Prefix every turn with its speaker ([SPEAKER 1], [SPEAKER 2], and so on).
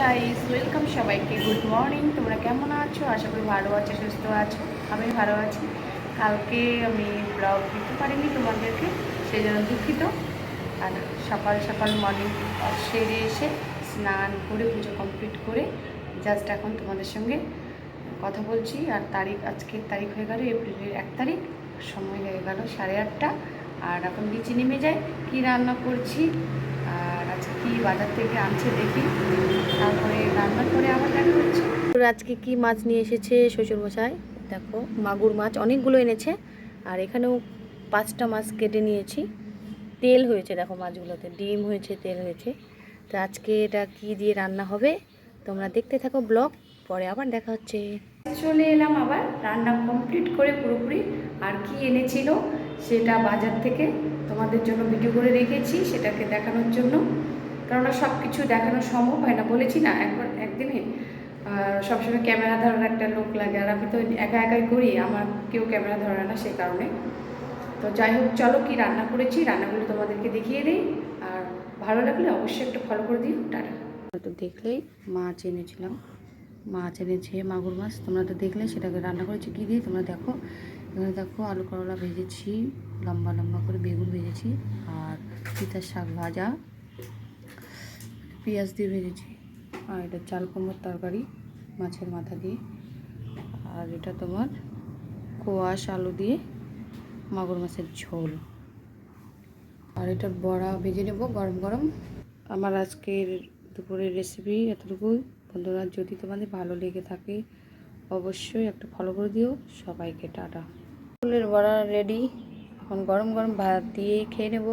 [SPEAKER 1] Guys, welcome সবাইকে। Good morning. তোমরা কেমন আছো? আশা করি ভালো আছো, সুস্থ আছো। আমি ভালো আছি। কালকে আমি ব্লগ দিতে পারিনি তোমাদেরকে, সেই জন্য দুঃখিত। আর সকাল সকাল মর্নিং সেরে এসে স্নান করে পুজো কমপ্লিট করে জাস্ট এখন তোমাদের সঙ্গে কথা বলছি। আর আজকের তারিখ হয়ে গেল এপ্রিলের 1 তারিখ, সময় হয়ে গেল 8:30। আর এখন নিচে নেমে যায় কী রান্না করছি আর আজকে কি বাজার থেকে আনছে দেখি, তারপরে রান্নার পরে আবার দেখা হচ্ছে। আজকে কি মাছ নিয়ে এসেছে শ্বশুরমশাই, দেখো মাগুর মাছ অনেকগুলো এনেছে। আর এখানেও 5টা মাছ কেটে নিয়েছি। তেল হয়েছে দেখো মাছগুলোতে, ডিম হয়েছে, তেল হয়েছে। তো আজকে এটা কি দিয়ে রান্না হবে তোমরা দেখতে থাকো ব্লগ, পরে আবার দেখা হচ্ছে। চলে এলাম আবার রান্না কমপ্লিট করে পুরোপুরি। আর কি এনেছিল সেটা বাজার থেকে তোমাদের জন্য ভিডিও করে রেখেছি, সেটাকে দেখানোর জন্য। কেননা সব কিছু দেখানো সম্ভব হয় না, বলেছি না একদিনে। সবসময় ক্যামেরা ধরার একটা লোক লাগে, আর আমি তো একা একাই করি, আমার কেউ ক্যামেরা ধরে না, সেই কারণে। তো যাই হোক, চলো কি রান্না করেছি রান্নাগুলো তোমাদেরকে দেখিয়ে দিই। আর ভালো লাগলে অবশ্যই একটা ফলো করে দিও। টাটা। তো দেখলেই মাছ এনেছিলাম, মাছ এনেছে মাগুর মাছ, তোমরা তো দেখলে। সেটাকে রান্না করেছি কী দিয়ে তোমরা দেখো। এখানে দেখো আলু করলা ভেজেছি, লম্বা লম্বা করে বেগুন ভেজেছি, আর পিতার শাক ভাজা পেঁয়াজ দিয়ে ভেজেছি। আর এটা চাল কুমড়োর তরকারি মাছের মাথা দিয়ে। আর এটা তোমার কোয়াশ আলু দিয়ে মাগুর মাছের ঝোল। আর এটা বড়া ভেজে নেব গরম গরম। আমার আজকের দুপুরের রেসিপি এতটুকুই। বন্ধুরা, যদি তোমাদের ভালো লেগে থাকে অবশ্যই একটা ফলো করে দিও। সবাইকে টাটা। ফুলের বড়া রেডি, এখন গরম গরম ভাত দিয়ে খেয়ে নেব।